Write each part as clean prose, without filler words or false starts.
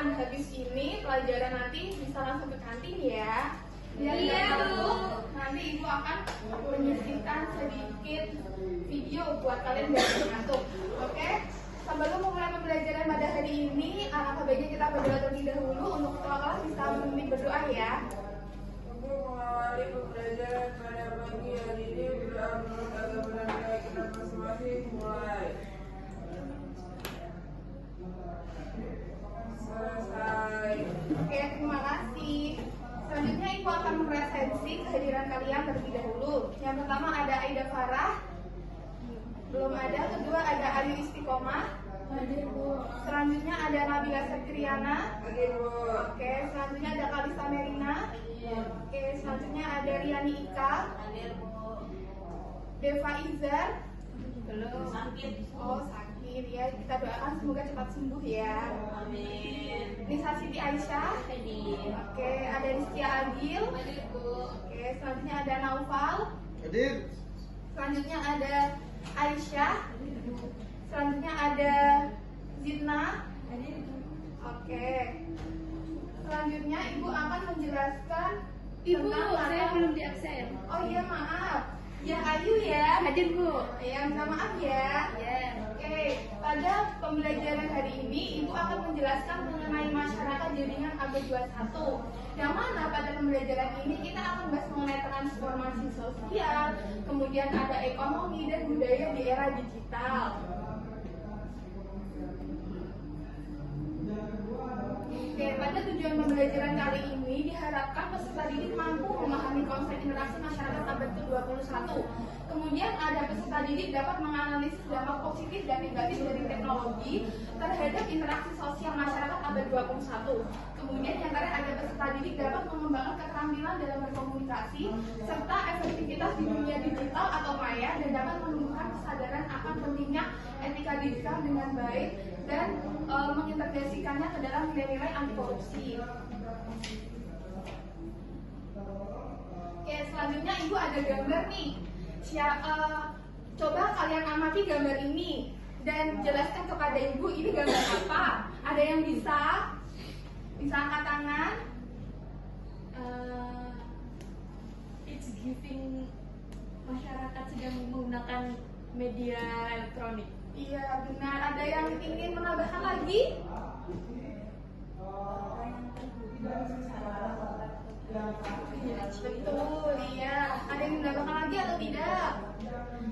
Anda habis ini pelajaran nanti bisa langsung ke kantin ya. Iya, Bu. Nanti Ibu akan menyisihkan sedikit video buat kalian biar ngantuk. Oke? Sebelum memulai pembelajaran pada hari ini, alangkah baiknya kita berdoa terlebih dahulu. Untuk ketua kelas bisa memimpin berdoa ya. Untuk mengawali pembelajaran pada pagi hari ini, berdoa menurut agama dan keyakinan masing-masing. Mulai. Selesai. Oke, terima kasih. Selanjutnya Ibu akan meresensi kehadiran kalian terlebih dahulu. Yang pertama ada Aida Farah. Belum ada. Kedua ada Ayu Istiqomah. Hadir, Bu. Selanjutnya ada Nabila Septriana. Hadir, Bu. Oke, selanjutnya ada Kalista Merina. Oke, selanjutnya ada Riani Ika. Hadir, Bu. Deva Izar. Belum. Sakit. Oh, sakit ya. Kita doakan semoga cepat sembuh ya. Amin. Nisa Siti Aisyah. Hadir. Oke, ada Rizky Agil. Hadir, Bu. Oke, selanjutnya ada Naufal. Hadir. Selanjutnya ada Aisyah. Selanjutnya ada Zidna. Hadir, Bu. Oke. Selanjutnya Ibu akan menjelaskan Ibu, tentang saya kata- belum di absen. Oh iya, maaf. Ya Ayu ya. Hadir, Bu. Ya, minta maaf ya. Ya. Oke, pada pembelajaran hari ini Ibu akan menjelaskan mengenai masyarakat jaringan abad 21. Yang mana pada pembelajaran ini kita akan bahas mengenai transformasi sosial, kemudian ada ekonomi dan budaya di era digital. Oke, pada tujuan pembelajaran kali ini diharapkan peserta didik mampu memahami konsep interaksi masyarakat abad ke-21. Kemudian ada peserta didik dapat menganalisis dampak positif dan negatif dari teknologi terhadap interaksi sosial masyarakat abad 21. Kemudian yang terakhir ada peserta didik dapat mengembangkan keterampilan dalam berkomunikasi serta efektivitas di dunia digital atau maya dan dapat menumbuhkan kesadaran akan pentingnya etika digital dengan baik dan mengintegrasikannya ke dalam nilai-nilai anti korupsi. Oke, selanjutnya Ibu ada gambar nih. Coba kalian amati gambar ini dan jelaskan kepada Ibu ini gambar apa. Ada yang bisa angkat tangan? It's giving masyarakat sedang menggunakan media elektronik. Iya benar. Ada yang ingin menambahkan lagi? Betul, iya. Ada yang menambahkan lagi atau tidak?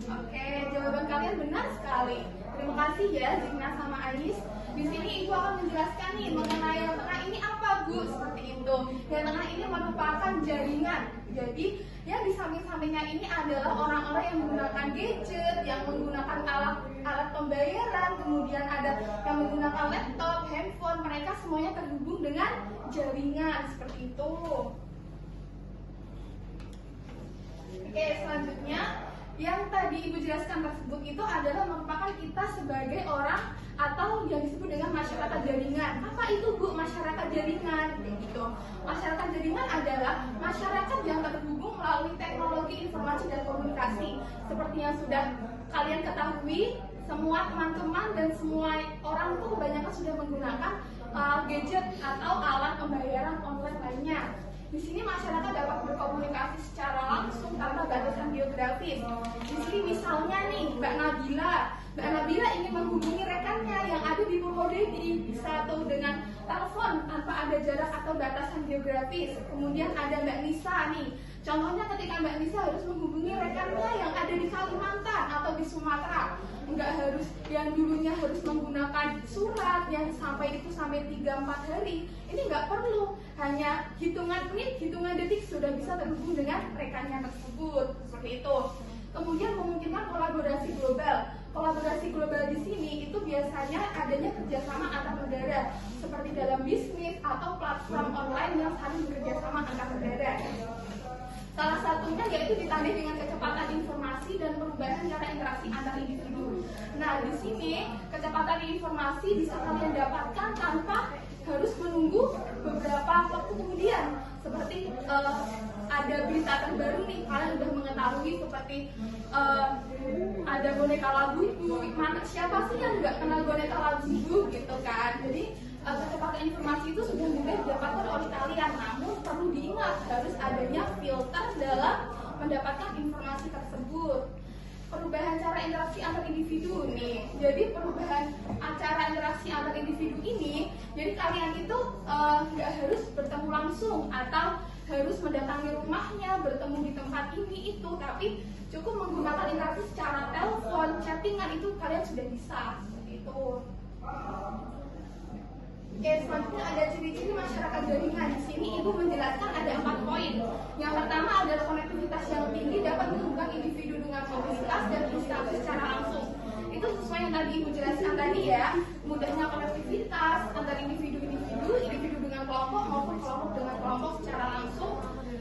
Oke, jawaban kalian benar sekali. Terima kasih ya Zina sama Ais. Di sini Ibu akan menjelaskan nih mengenai yang tengah ini apa Bu, seperti itu. Yang tengah ini merupakan jaringan. Jadi yang di samping-sampingnya ini adalah orang-orang yang menggunakan gadget, yang menggunakan alat pembayaran, kemudian ada yang menggunakan laptop, handphone. Mereka semuanya terhubung dengan jaringan seperti itu. Oke, selanjutnya yang tadi Ibu jelaskan tersebut itu adalah merupakan kita sebagai orang atau yang disebut dengan masyarakat jaringan. Apa itu Bu masyarakat jaringan? Gitu. Masyarakat jaringan adalah masyarakat yang terhubung melalui teknologi informasi dan komunikasi. Seperti yang sudah kalian ketahui, semua teman-teman dan semua orang itu kebanyakan sudah menggunakan gadget atau alat pembayaran online lainnya. Di sini masyarakat dapat berkomunikasi secara langsung tanpa batasan geografis. Di sini misalnya nih Mbak Nabila ingin menghubungi rekannya yang ada di Purwodadi, bisa tuh dengan telepon tanpa ada jarak atau batasan geografis. Kemudian ada Mbak Nisa nih. Contohnya ketika Mbak Nisa harus menghubungi rekannya yang ada di Kalimantan atau di Sumatera, nggak harus yang dulunya harus menggunakan surat yang sampai 3-4 hari. Ini nggak perlu, hanya hitungan menit, hitungan detik sudah bisa terhubung dengan rekannya tersebut. Seperti itu. Kemudian memungkinkan kolaborasi global. Kolaborasi global di sini itu biasanya adanya kerjasama antar negara, seperti dalam bisnis atau platform online yang saling bekerjasama antar negara. Salah satunya yaitu ditandai dengan kecepatan informasi dan perubahan cara interaksi antar individu. Nah, di sini kecepatan informasi bisa kalian dapatkan tanpa harus menunggu beberapa waktu kemudian. Seperti ada berita terbaru nih, kalian udah mengetahui seperti ada boneka Labubu. Mana siapa sih yang nggak kenal boneka Labubu gitu kan? Jadi kecepatan informasi itu sudah mudah didapatkan oleh kalian, namun perlu diingat harus adanya filter dalam mendapatkan informasi tersebut. Perubahan cara interaksi antar individu nih. Jadi perubahan cara interaksi antar individu ini, jadi kalian itu nggak harus bertemu langsung atau harus mendatangi rumahnya, bertemu di tempat ini itu, tapi cukup menggunakan interaksi secara telepon, chattingan itu kalian sudah bisa seperti itu. Oke, selanjutnya ada ciri-ciri masyarakat jaringan. Di sini Ibu menjelaskan ada 4 poin. Yang pertama adalah konektivitas yang tinggi dapat menghubungkan individu dengan mobilitas dan interaksi secara langsung. Itu sesuai yang tadi Ibu jelaskan tadi ya, mudahnya konektivitas antar individu-individu, individu dengan kelompok maupun kelompok dengan kelompok secara langsung.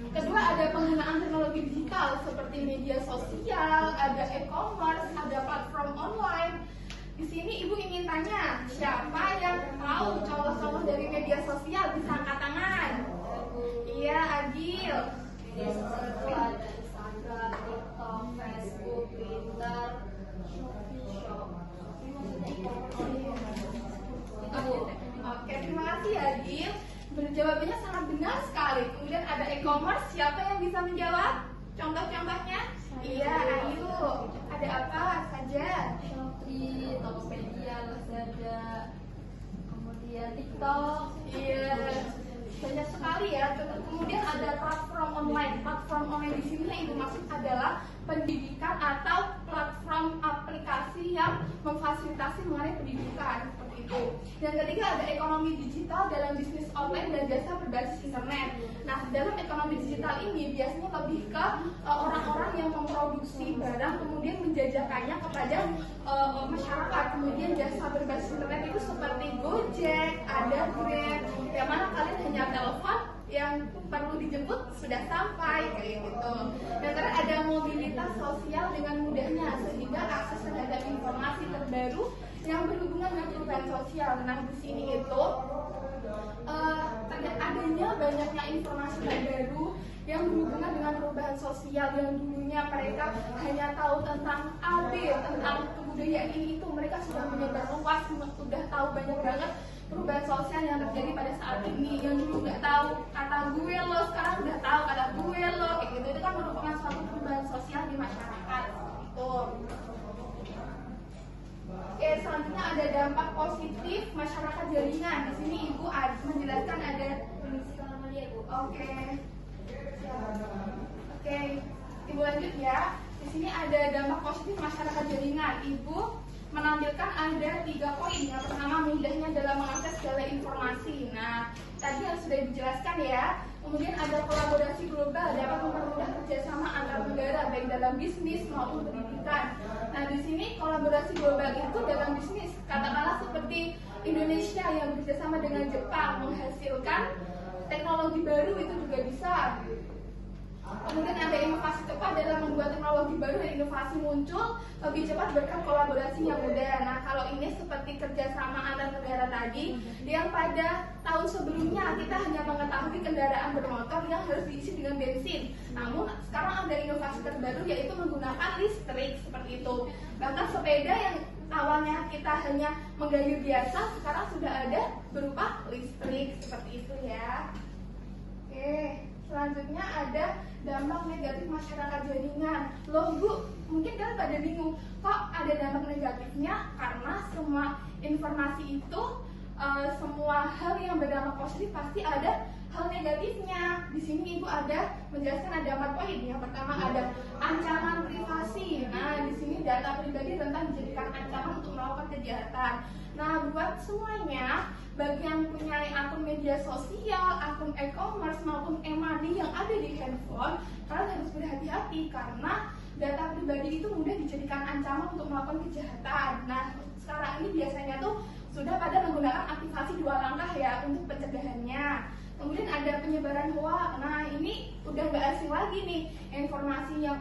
Kedua ada penggunaan teknologi digital seperti media sosial, ada e-commerce, ada platform online. Di sini Ibu ingin tanya, siapa yang tahu contoh-contoh dari media sosial? Bisa angkat tangan. Iya, Agil. Media sosial itu ada Instagram, TikTok, Facebook, Twitter, Shopee, Shop. Ini maksudnya Oke, terima kasih Agil. Jawabannya sangat benar sekali. Kemudian ada e-commerce, siapa yang bisa menjawab? Contoh-contohnya? Iya, Ayu. Ada apa saja? Shopee, Tokopedia, Lazada, kemudian TikTok. Iya, banyak sekali ya. Kemudian ada platform online. Platform online di sini yang Ibu maksud adalah pendidikan atau platform aplikasi yang memfasilitasi mengenai pendidikan seperti itu. Yang ketiga ada ekonomi digital dalam bisnis online dan jasa berbasis internet. Nah, dalam ekonomi digital ini biasanya lebih ke orang-orang yang memproduksi barang kemudian menjajakannya kepada masyarakat. Kemudian jasa berbasis internet itu seperti Gojek, ada Grab, yang mana kalian hanya telepon yang perlu dijemput sudah sampai kayak gitu. Dan terakhir ada mobilitas sosial dengan mudahnya sehingga akses terhadap informasi terbaru yang berhubungan dengan perubahan sosial. Nah, di sini itu adanya banyaknya informasi terbaru yang berhubungan dengan perubahan sosial yang dulunya mereka hanya tahu tentang AB, tentang kebudayaan ini itu, mereka sudah menyebar luas, sudah tahu banyak banget perubahan sosial yang terjadi pada saat ini. Yang dulu nggak tahu kata gue lo, sekarang udah tahu kata gue lo, kayak gitu. Itu kan merupakan suatu perubahan sosial di masyarakat itu. Oke, selanjutnya ada dampak positif masyarakat jaringan. Di sini Ibu menjelaskan ada Oke. Oke, Ibu lanjut ya. Di sini ada dampak positif masyarakat jaringan. Ibu menampilkan ada 3 poin. Yang pertama mudahnya dalam mengakses segala informasi. Nah, tadi yang sudah dijelaskan ya. Kemudian ada kolaborasi global dapat mempermudah kerjasama antar negara baik dalam bisnis maupun pendidikan. Nah, di sini kolaborasi global itu dalam bisnis, katakanlah seperti Indonesia yang bekerjasama dengan Jepang menghasilkan teknologi baru itu juga bisa. Kemudian ada inovasi cepat dalam membuat teknologi baru dan inovasi muncul lebih cepat berkat kolaborasi yang mudah. Nah, kalau ini seperti kerjasama antar negara tadi, yang pada tahun sebelumnya kita hanya mengetahui kendaraan bermotor yang harus diisi dengan bensin. Namun sekarang ada inovasi terbaru yaitu menggunakan listrik seperti itu. Bahkan sepeda yang awalnya kita hanya menggayuh biasa, sekarang sudah ada berupa listrik seperti itu ya. Oke. Selanjutnya ada dampak negatif masyarakat jaringan. Loh Bu, mungkin kalian pada bingung, kok ada dampak negatifnya? Karena semua informasi itu, semua hal yang berdampak positif pasti ada hal negatifnya. Di sini Ibu ada menjelaskan ada 4 poin. Yang pertama ada ancaman privasi. Nah, di sini data pribadi rentan dijadikan ancaman untuk melakukan kejahatan. Nah, buat semuanya, bagi yang punya akun media sosial, akun e-commerce maupun e-money yang ada di handphone, kalian harus berhati-hati karena data pribadi itu mudah dijadikan ancaman untuk melakukan kejahatan. Nah, sekarang ini biasanya tuh sudah pada menggunakan aktivasi 2 langkah ya untuk pencegahannya. Kemudian ada penyebaran hoax. Nah, ini udah nggak asing lagi nih, informasi yang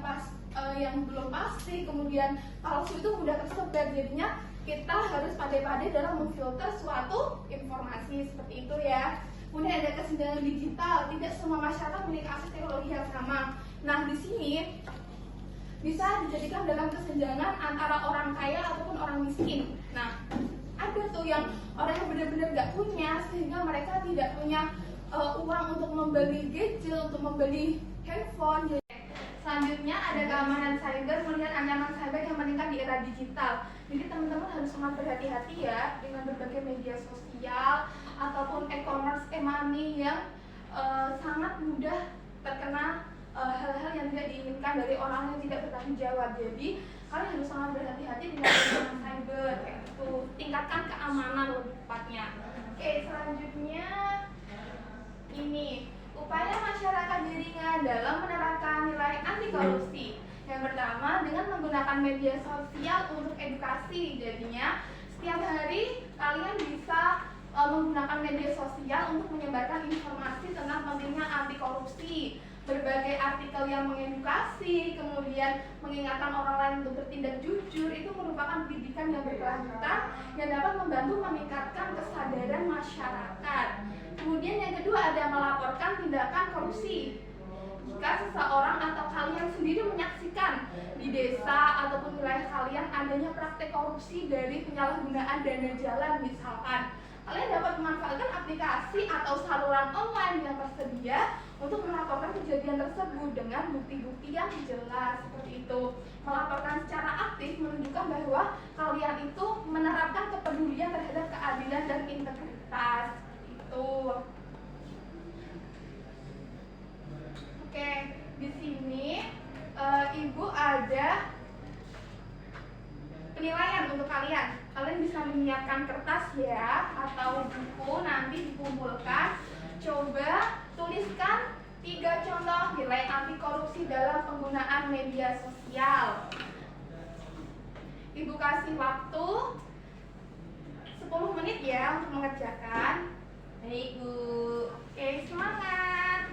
yang belum pasti, kemudian palsu itu mudah tersebar. Jadinya kita harus pandai-pandai dalam memfilter suatu informasi seperti itu ya. Kemudian ada kesenjangan digital, tidak semua masyarakat memiliki akses teknologi yang sama. Nah, di sini bisa dijadikan dalam kesenjangan antara orang kaya ataupun orang miskin. Nah, ada ada tuh yang orang yang benar-benar nggak punya, sehingga mereka tidak punya uang untuk membeli gadget, untuk membeli handphone. Selanjutnya ada keamanan cyber, melihat ancaman cyber yang meningkat di era digital. Jadi teman-teman harus sangat berhati-hati ya dengan berbagai media sosial ataupun e-commerce, e-money yang sangat mudah terkena hal-hal yang tidak diinginkan dari orang yang tidak bertanggung jawab. Jadi kalian harus sangat berhati-hati dengan ancaman cyber, kayak gitu. Tingkatkan keamanan lebih tepatnya. Oke, selanjutnya ini upaya masyarakat jaringan dalam menerapkan nilai anti korupsi. Yang pertama, dengan menggunakan media sosial untuk edukasi. Jadinya setiap hari kalian bisa menggunakan media sosial untuk menyebarkan informasi tentang pentingnya anti korupsi, berbagai artikel yang mengedukasi, kemudian mengingatkan orang lain untuk bertindak jujur. Itu merupakan pendidikan yang berkelanjutan yang dapat membantu meningkatkan kesadaran masyarakat. Kemudian yang kedua ada melaporkan tindakan korupsi. Jika seseorang atau kalian sendiri menyaksikan di desa ataupun wilayah kalian adanya praktek korupsi dari penyalahgunaan dana jalan misalkan, kalian dapat memanfaatkan aplikasi atau saluran online yang tersedia untuk melaporkan kejadian tersebut dengan bukti-bukti yang jelas. Seperti itu, melaporkan secara aktif menunjukkan bahwa kalian itu menerapkan kepedulian terhadap keadilan dan integritas. Oke, di sini Ibu ada penilaian untuk kalian. Kalian bisa menyiapkan kertas ya atau buku, nanti dikumpulkan. Coba tuliskan 3 contoh nilai anti korupsi dalam penggunaan media sosial. Ibu kasih waktu 10 menit ya untuk mengerjakan. Baik, Bu. Oke, semangat.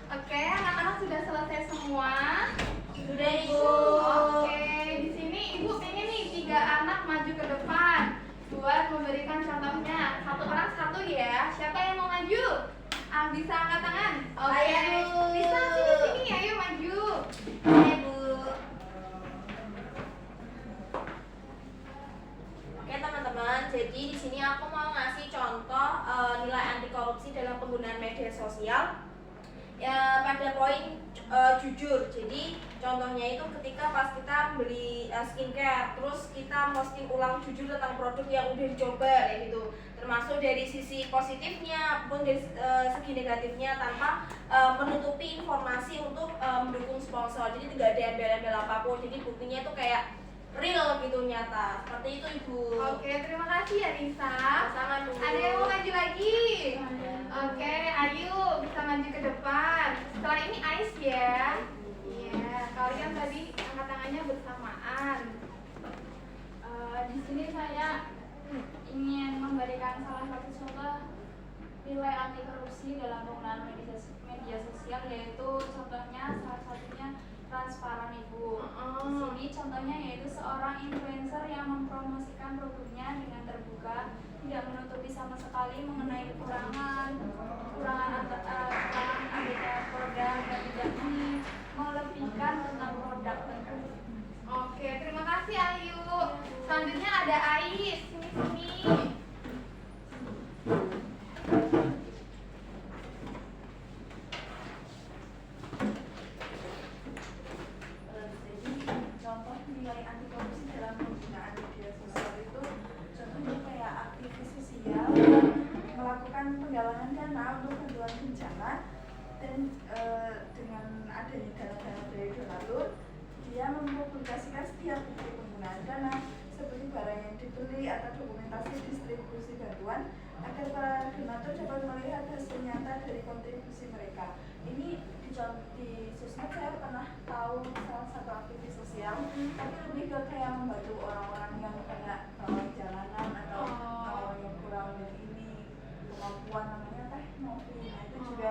Oke, anak-anak sudah selesai semua? Sudah, Ibu. Oke, di sini Ibu pengen nih 3 anak maju ke depan buat memberikan contohnya. Satu orang satu ya. Siapa yang mau maju? Bisa angkat tangan. Oke. Saya, Bu. Bisa sini, ayo maju. Oke, Bu. Oke, teman-teman. Jadi di sini aku mau ngasih contoh nilai anti korupsi dalam penggunaan media sosial. Ya, pada poin jujur. Jadi contohnya itu ketika pas kita beli skincare, terus kita posting ulang jujur tentang produk yang udah dicoba kayak gitu, termasuk dari sisi positifnya pun dari segi negatifnya, tanpa menutupi informasi untuk mendukung sponsor. Jadi tidak ada embel-embel apapun, jadi buktinya itu kayak real gitu, nyata. Seperti itu, Ibu. Oke, terima kasih ya Risa. Sama, Bu. Ada yang mau maju lagi? Oke, ayo bisa maju ke depan. Setelah ini Ais ya. Iya, kalian tadi angkat tangannya bersamaan. Di sini saya ingin memberikan salah satu contoh nilai anti korupsi dalam penggunaan media sosial, yaitu contohnya salah satunya transparan, Ibu. Di sini contohnya yaitu seorang influencer yang mempromosikan produknya dengan terbuka, tidak menutupi sama sekali mengenai kekurangan anggota produk, dan tidak melebihkan tentang produk tersebut. Oke, terima kasih Ayu. Selanjutnya ada Ais, sini. Contoh nilai anti korupsi dalam penggunaan media sosial itu contohnya kayak aktivis sosial melakukan penggalangan dana untuk bantuan bencana, dan dengan adanya dana-dana dari donatur, dia mempublikasikan setiap bukti penggunaan dana seperti barang yang beli atau dokumentasi distribusi bantuan agar para donatur dapat melihat hasil nyata dari kontribusi mereka. Ini di sosmed saya pernah tahu salah satu aktivis sosial, tapi lebih ke kayak membantu orang-orang yang kayak jalanan atau yang kurang dari ini kemampuan, namanya teh Novi. Nah itu juga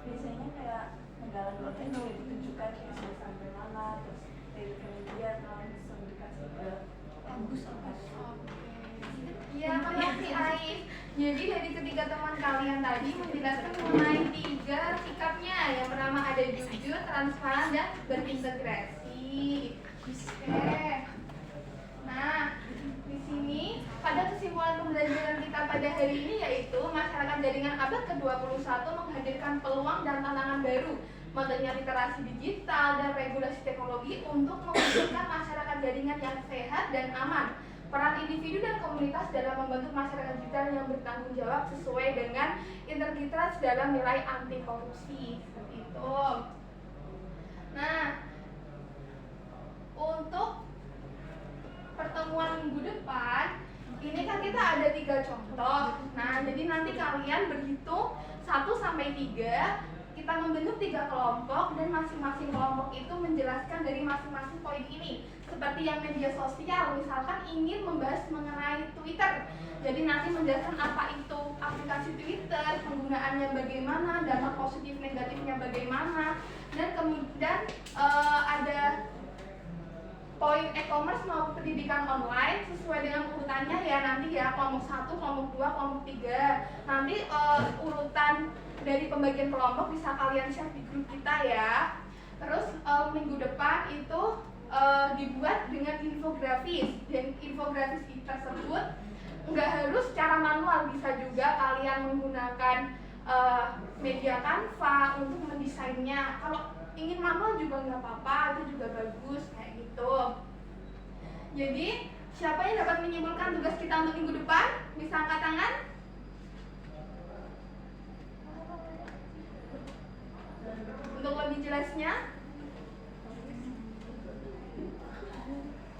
biasanya kayak menggalang konten juga ditunjukkan kayak sudah sampai mana, terus dari kemudian langsung dikasih ke Bagus. Iya, makasih Ais. Jadi dari ketiga teman kalian tadi menjelaskan mengenai 3 sikapnya. Yang pertama ada jujur, transparan, dan berintegrasi. Oke. Nah, di sini pada kesimpulan pembelajaran kita pada hari ini yaitu masyarakat jaringan abad ke-21 menghadirkan peluang dan tantangan baru, modelnya literasi digital dan regulasi teknologi untuk mewujudkan masyarakat jaringan yang sehat dan aman. Peran individu dan komunitas dalam membentuk masyarakat digital yang bertanggung jawab sesuai dengan integritas dalam nilai anti korupsi. Seperti itu. Nah, untuk pertemuan minggu depan, ini kan kita ada 3 contoh. Nah, jadi nanti kalian berhitung 1 sampai 3. Kita membentuk 3 kelompok dan masing-masing kelompok itu menjelaskan dari masing-masing poin ini. Seperti yang media sosial, misalkan ingin membahas mengenai Twitter. Jadi nanti menjelaskan apa itu aplikasi Twitter, penggunaannya bagaimana, dampak positif negatifnya bagaimana, dan kemudian ada poin e-commerce maupun pendidikan online sesuai dengan urutannya ya nanti ya, kelompok 1, kelompok 2, kelompok 3. Nanti urutan dari pembagian kelompok bisa kalian share di grup kita ya. Terus minggu depan itu dibuat dengan infografis, dan infografis tersebut nggak harus secara manual, bisa juga kalian menggunakan media Canva untuk mendesainnya. Kalau ingin manual juga nggak apa-apa, itu juga bagus kayak gitu. Jadi siapa yang dapat menyimpulkan tugas kita untuk minggu depan? Bisa angkat tangan? Untuk lebih jelasnya,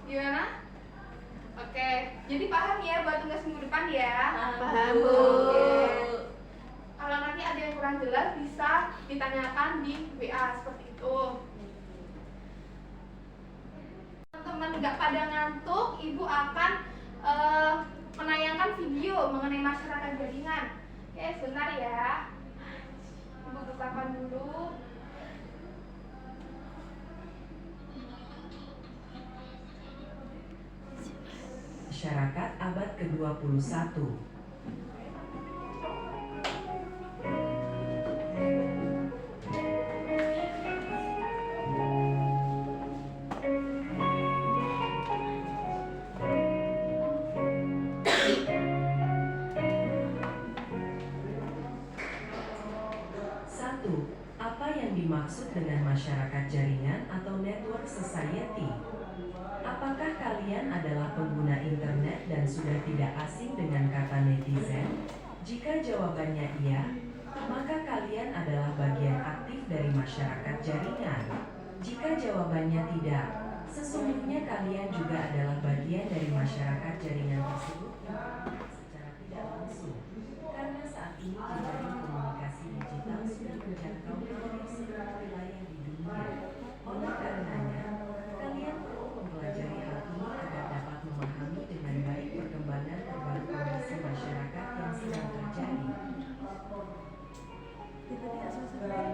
gimana? Oke, jadi paham ya buat tugas minggu depan ya? Paham, Bu. Oke. Kalau nanti ada yang kurang jelas bisa ditanyakan di WA seperti itu. Teman-teman nggak pada ngantuk, Ibu akan menayangkan video mengenai masyarakat jaringan. Oke, sebentar ya. Ibu bukakan dulu. Masyarakat abad ke-21. Apa yang dimaksud dengan masyarakat jaringan atau network society? Apakah kalian adalah pengguna internet dan sudah tidak asing dengan kata netizen? Jika jawabannya iya, maka kalian adalah bagian aktif dari masyarakat jaringan. Jika jawabannya tidak, sesungguhnya kalian juga adalah bagian dari masyarakat jaringan tersebut secara tidak langsung. Karena saat ini jejaring komunikasi digital sudah menjangkau hampir seluruh wilayah di dunia. Oleh karenanya, kalian perlu mempelajari hal ini agar dapat memahami dengan baik perkembangan terbaru kondisi masyarakat yang sedang terjadi. kita tidak selesai.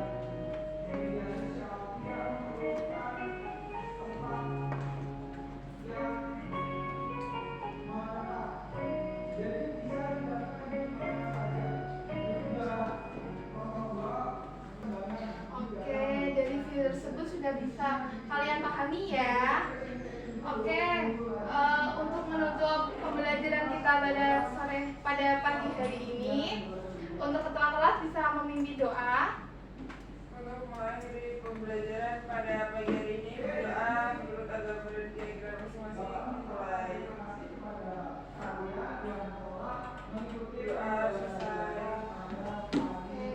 Oke, dari video tersebut sudah bisa kalian pahami ya. Oke, untuk menutup pembelajaran kita pada pagi hari ini, untuk ketua kelas bisa memimpin doa. Untuk mengakhiri pembelajaran pada pagi hari ini, berdoa menurut agama dan keyakinan masing-masing. Mulai doa selesai. Oke,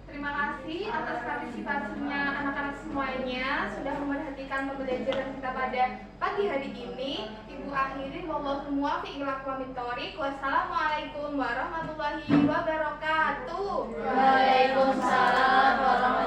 terima kasih atas partisipasinya anak-anak semua ini. semuanya sudah memerhatikan pembelajaran kita pada pagi hari ini. Ibu akhiri, wallahu muwaffiq ila aqwamit thoriq. Wassalamualaikum warahmatullahi wabarakatuh. Waalaikumsalam warahmatullahi